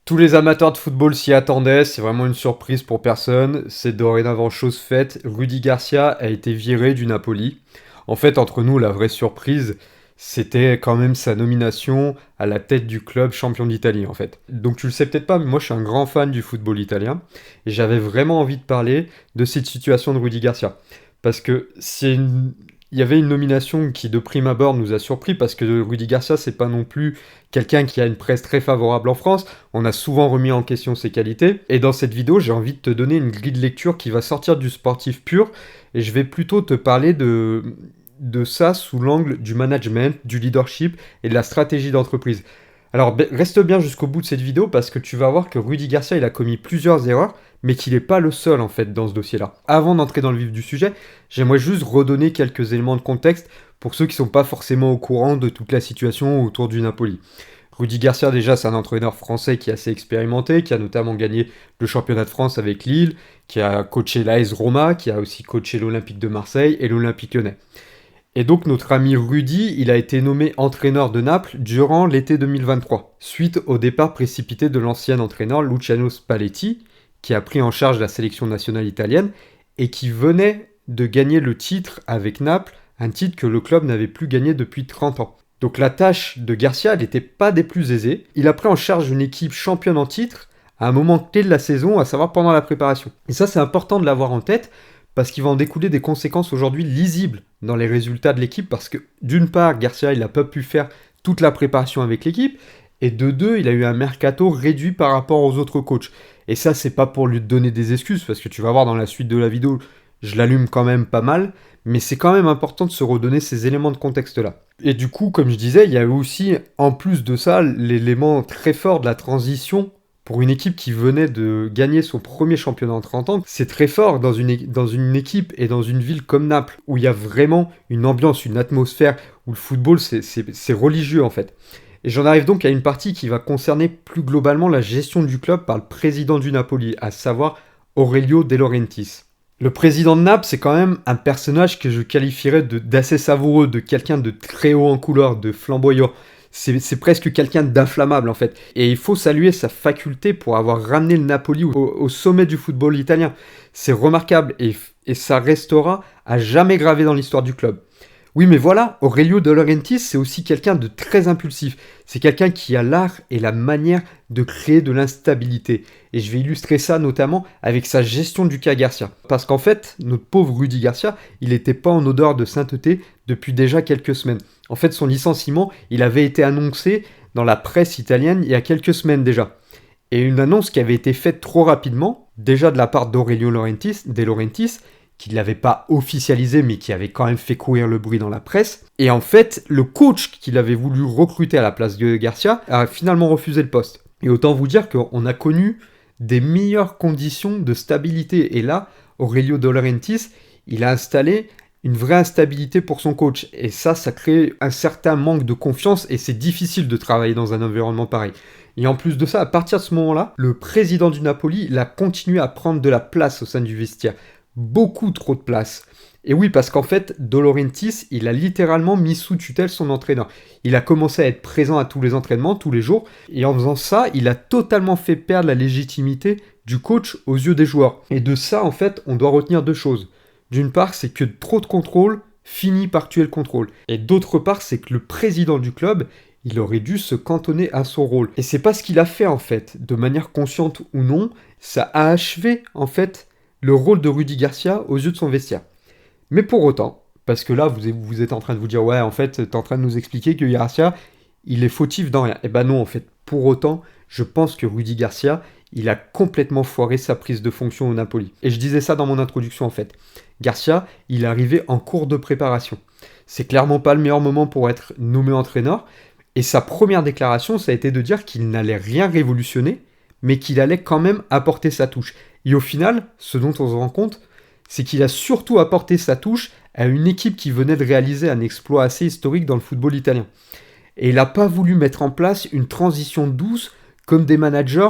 Tous les amateurs de football s'y attendaient, c'est vraiment une surprise pour personne. C'est dorénavant chose faite. Rudy Garcia a été viré du Napoli. En fait, entre nous, la vraie surprise, c'était quand même sa nomination à la tête du club champion d'Italie, en fait. Donc tu le sais peut-être pas, mais moi je suis un grand fan du football italien. Et j'avais vraiment envie de parler de cette situation de Rudy Garcia. Parce que il y avait une nomination qui de prime abord nous a surpris parce que Rudy Garcia c'est pas non plus quelqu'un qui a une presse très favorable en France. On a souvent remis en question ses qualités. Et dans cette vidéo, j'ai envie de te donner une grille de lecture qui va sortir du sportif pur. Et je vais plutôt te parler de ça sous l'angle du management, du leadership et de la stratégie d'entreprise. Alors reste bien jusqu'au bout de cette vidéo parce que tu vas voir que Rudy Garcia il a commis plusieurs erreurs, mais qu'il n'est pas le seul en fait dans ce dossier-là. Avant d'entrer dans le vif du sujet, j'aimerais juste redonner quelques éléments de contexte pour ceux qui ne sont pas forcément au courant de toute la situation autour du Napoli. Rudy Garcia, déjà, c'est un entraîneur français qui est assez expérimenté, qui a notamment gagné le championnat de France avec Lille, qui a coaché l'AS Roma, qui a aussi coaché l'Olympique de Marseille et l'Olympique Lyonnais. Et donc notre ami Rudy, il a été nommé entraîneur de Naples durant l'été 2023, suite au départ précipité de l'ancien entraîneur Luciano Spalletti, qui a pris en charge la sélection nationale italienne et qui venait de gagner le titre avec Naples, un titre que le club n'avait plus gagné depuis 30 ans. Donc la tâche de Garcia, elle n'était pas des plus aisées. Il a pris en charge une équipe championne en titre à un moment clé de la saison, à savoir pendant la préparation. Et ça, c'est important de l'avoir en tête, parce qu'il va en découler des conséquences aujourd'hui lisibles dans les résultats de l'équipe, parce que d'une part, Garcia, il n'a pas pu faire toute la préparation avec l'équipe, et de deux, il a eu un mercato réduit par rapport aux autres coachs. Et ça, c'est pas pour lui donner des excuses, parce que tu vas voir dans la suite de la vidéo, je l'allume quand même pas mal, mais c'est quand même important de se redonner ces éléments de contexte-là. Et du coup, comme je disais, il y a eu aussi, en plus de ça, l'élément très fort de la transition pour une équipe qui venait de gagner son premier championnat en 30 ans. C'est très fort dans une équipe et dans une ville comme Naples, où il y a vraiment une ambiance, une atmosphère, où le football, c'est religieux en fait. Et j'en arrive donc à une partie qui va concerner plus globalement la gestion du club par le président du Napoli, à savoir Aurelio De Laurentiis. Le président de Naples, c'est quand même un personnage que je qualifierais d'assez savoureux, de quelqu'un de très haut en couleur, de flamboyant. C'est presque quelqu'un d'inflammable en fait. Et il faut saluer sa faculté pour avoir ramené le Napoli au sommet du football italien. C'est remarquable et ça restera à jamais gravé dans l'histoire du club. Oui, mais voilà, Aurelio De Laurentiis, c'est aussi quelqu'un de très impulsif. C'est quelqu'un qui a l'art et la manière de créer de l'instabilité. Et je vais illustrer ça notamment avec sa gestion du cas Garcia. Parce qu'en fait, notre pauvre Rudy Garcia, il n'était pas en odeur de sainteté depuis déjà quelques semaines. En fait, son licenciement, il avait été annoncé dans la presse italienne il y a quelques semaines déjà. Et une annonce qui avait été faite trop rapidement, déjà de la part d'Aurelio De Laurentiis, qui ne l'avait pas officialisé, mais qui avait quand même fait courir le bruit dans la presse. Et en fait, le coach qu'il avait voulu recruter à la place de Garcia a finalement refusé le poste. Et autant vous dire qu'on a connu des meilleures conditions de stabilité. Et là, Aurelio De Laurentiis, il a installé une vraie instabilité pour son coach. Et ça crée un certain manque de confiance et c'est difficile de travailler dans un environnement pareil. Et en plus de ça, à partir de ce moment-là, le président du Napoli, il a continué à prendre de la place au sein du vestiaire. Beaucoup trop de place. Et oui, parce qu'en fait, De Laurentiis, il a littéralement mis sous tutelle son entraîneur. Il a commencé à être présent à tous les entraînements, tous les jours, et en faisant ça, il a totalement fait perdre la légitimité du coach aux yeux des joueurs. Et de ça, en fait, on doit retenir deux choses. D'une part, c'est que trop de contrôle finit par tuer le contrôle. Et d'autre part, c'est que le président du club, il aurait dû se cantonner à son rôle. Et c'est pas ce qu'il a fait, en fait, de manière consciente ou non. Ça a achevé, en fait, le rôle de Rudy Garcia aux yeux de son vestiaire. Mais pour autant, parce que là, vous êtes en train de vous dire, ouais, en fait, t'es en train de nous expliquer que Garcia, il est fautif dans rien. Eh ben non, en fait, pour autant, je pense que Rudy Garcia, il a complètement foiré sa prise de fonction au Napoli. Et je disais ça dans mon introduction, en fait. Garcia, il est arrivé en cours de préparation. C'est clairement pas le meilleur moment pour être nommé entraîneur. Et sa première déclaration, ça a été de dire qu'il n'allait rien révolutionner, mais qu'il allait quand même apporter sa touche. Et au final, ce dont on se rend compte, c'est qu'il a surtout apporté sa touche à une équipe qui venait de réaliser un exploit assez historique dans le football italien. Et il n'a pas voulu mettre en place une transition douce comme des managers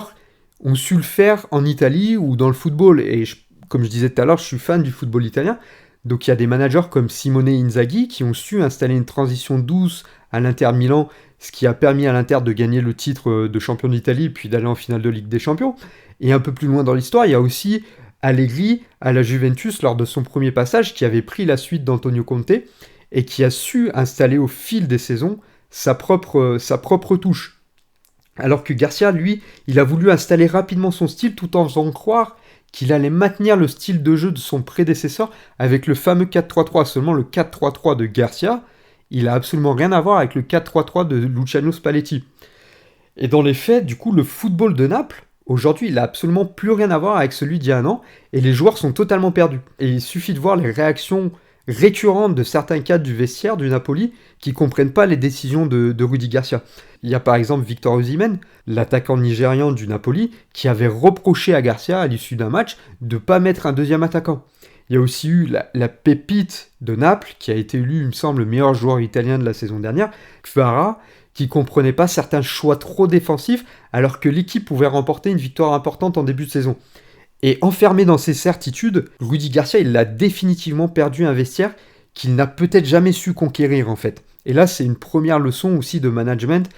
ont su le faire en Italie ou dans le football. Et comme je disais tout à l'heure, je suis fan du football italien. Donc il y a des managers comme Simone Inzaghi qui ont su installer une transition douce à l'Inter Milan ce qui a permis à l'Inter de gagner le titre de champion d'Italie, puis d'aller en finale de Ligue des Champions. Et un peu plus loin dans l'histoire, il y a aussi Allegri à la Juventus lors de son premier passage, qui avait pris la suite d'Antonio Conte et qui a su installer au fil des saisons sa propre touche. Alors que Garcia, lui, il a voulu installer rapidement son style tout en faisant croire qu'il allait maintenir le style de jeu de son prédécesseur avec le fameux 4-3-3. Seulement le 4-3-3 de Garcia, il a absolument rien à voir avec le 4-3-3 de Luciano Spalletti. Et dans les faits, du coup, le football de Naples, aujourd'hui, il n'a absolument plus rien à voir avec celui d'il y a un an, et les joueurs sont totalement perdus. Et il suffit de voir les réactions récurrentes de certains cadres du vestiaire du Napoli qui ne comprennent pas les décisions de Rudy Garcia. Il y a par exemple Victor Osimhen, l'attaquant nigérian du Napoli, qui avait reproché à Garcia à l'issue d'un match de ne pas mettre un deuxième attaquant. Il y a aussi eu la pépite de Naples, qui a été élu, il me semble, le meilleur joueur italien de la saison dernière, Kvara, qui ne comprenait pas certains choix trop défensifs, alors que l'équipe pouvait remporter une victoire importante en début de saison. Et enfermé dans ses certitudes, Rudy Garcia, il a définitivement perdu un vestiaire qu'il n'a peut-être jamais su conquérir en fait. Et là, c'est une première leçon aussi de management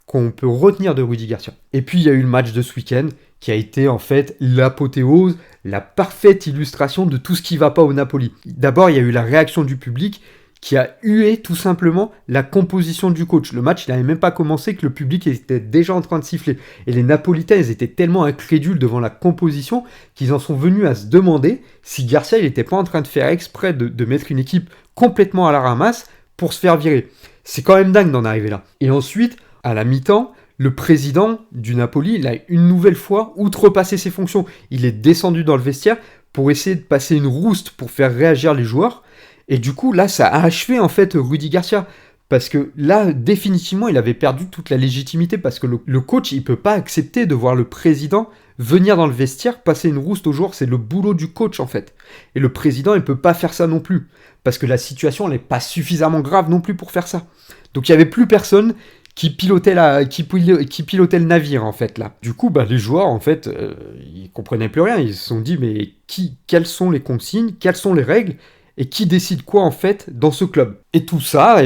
qu'on peut retenir de Rudy Garcia. Et puis, il y a eu le match de ce week-end, qui a été en fait l'apothéose, la parfaite illustration de tout ce qui ne va pas au Napoli. D'abord, il y a eu la réaction du public, qui a hué tout simplement la composition du coach. Le match, il n'avait même pas commencé que le public était déjà en train de siffler. Et les Napolitains, ils étaient tellement incrédules devant la composition qu'ils en sont venus à se demander si Garcia, il n'était pas en train de faire exprès de mettre une équipe complètement à la ramasse pour se faire virer. C'est quand même dingue d'en arriver là. Et ensuite, à la mi-temps, le président du Napoli, il a une nouvelle fois outrepassé ses fonctions. Il est descendu dans le vestiaire pour essayer de passer une rouste pour faire réagir les joueurs. Et du coup, là, ça a achevé en fait Rudy Garcia. Parce que là, définitivement, il avait perdu toute la légitimité. Parce que le coach, il ne peut pas accepter de voir le président venir dans le vestiaire, passer une rouste aux joueurs. C'est le boulot du coach, en fait. Et le président, il ne peut pas faire ça non plus. Parce que la situation, elle n'est pas suffisamment grave non plus pour faire ça. Donc, il n'y avait plus personne qui pilotait le navire, en fait, là. Du coup, les joueurs, en fait, ils comprenaient plus rien. Ils se sont dit, mais quelles sont les consignes, quelles sont les règles et qui décide quoi en fait dans ce club. Et tout ça,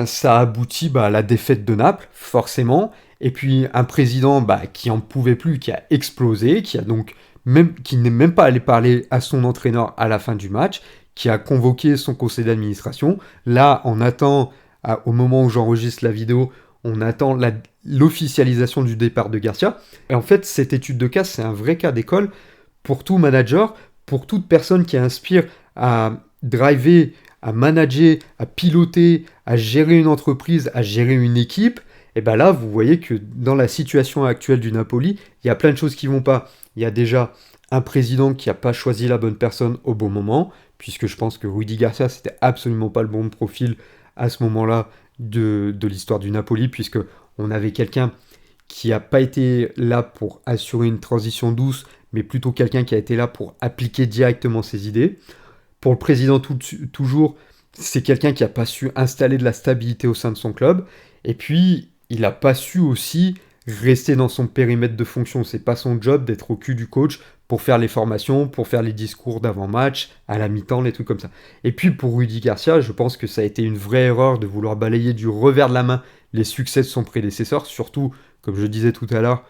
ça aboutit à la défaite de Naples, forcément, et puis un président qui en pouvait plus, qui a explosé, qui n'est même pas allé parler à son entraîneur à la fin du match, qui a convoqué son conseil d'administration. Là, on attend, au moment où j'enregistre la vidéo, on attend l'officialisation du départ de Garcia. Et en fait, cette étude de cas, c'est un vrai cas d'école pour tout manager, pour toute personne qui aspire à driver, à manager, à piloter, à gérer une entreprise, à gérer une équipe. Et là, vous voyez que dans la situation actuelle du Napoli, il y a plein de choses qui vont pas. Il y a déjà un président qui n'a pas choisi la bonne personne au bon moment, puisque je pense que Rudy Garcia, c'était absolument pas le bon profil à ce moment-là de l'histoire du Napoli, puisque on avait quelqu'un qui n'a pas été là pour assurer une transition douce, mais plutôt quelqu'un qui a été là pour appliquer directement ses idées. Pour le président, toujours, c'est quelqu'un qui n'a pas su installer de la stabilité au sein de son club. Et puis, il n'a pas su aussi rester dans son périmètre de fonction. C'est pas son job d'être au cul du coach pour faire les formations, pour faire les discours d'avant-match, à la mi-temps, les trucs comme ça. Et puis, pour Rudy Garcia, je pense que ça a été une vraie erreur de vouloir balayer du revers de la main les succès de son prédécesseur. Surtout, comme je disais tout à l'heure,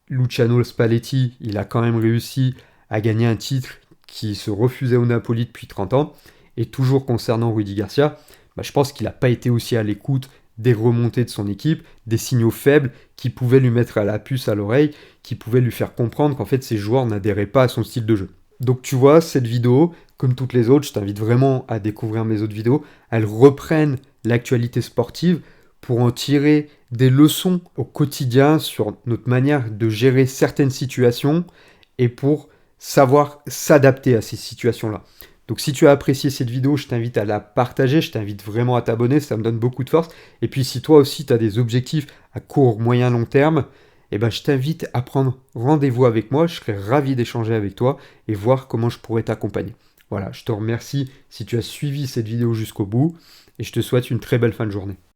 Luciano Spalletti, il a quand même réussi à gagner un titre qui se refusait au Napoli depuis 30 ans. Et toujours concernant Rudy Garcia, je pense qu'il n'a pas été aussi à l'écoute des remontées de son équipe, des signaux faibles qui pouvaient lui mettre à la puce à l'oreille, qui pouvaient lui faire comprendre qu'en fait ses joueurs n'adhéraient pas à son style de jeu. Donc tu vois, cette vidéo, comme toutes les autres, je t'invite vraiment à découvrir mes autres vidéos, elles reprennent l'actualité sportive pour en tirer des leçons au quotidien sur notre manière de gérer certaines situations et pour savoir s'adapter à ces situations-là. Donc si tu as apprécié cette vidéo, je t'invite à la partager, je t'invite vraiment à t'abonner, ça me donne beaucoup de force. Et puis si toi aussi tu as des objectifs à court, moyen, long terme, je t'invite à prendre rendez-vous avec moi, je serai ravi d'échanger avec toi et voir comment je pourrais t'accompagner. Voilà, je te remercie si tu as suivi cette vidéo jusqu'au bout et je te souhaite une très belle fin de journée.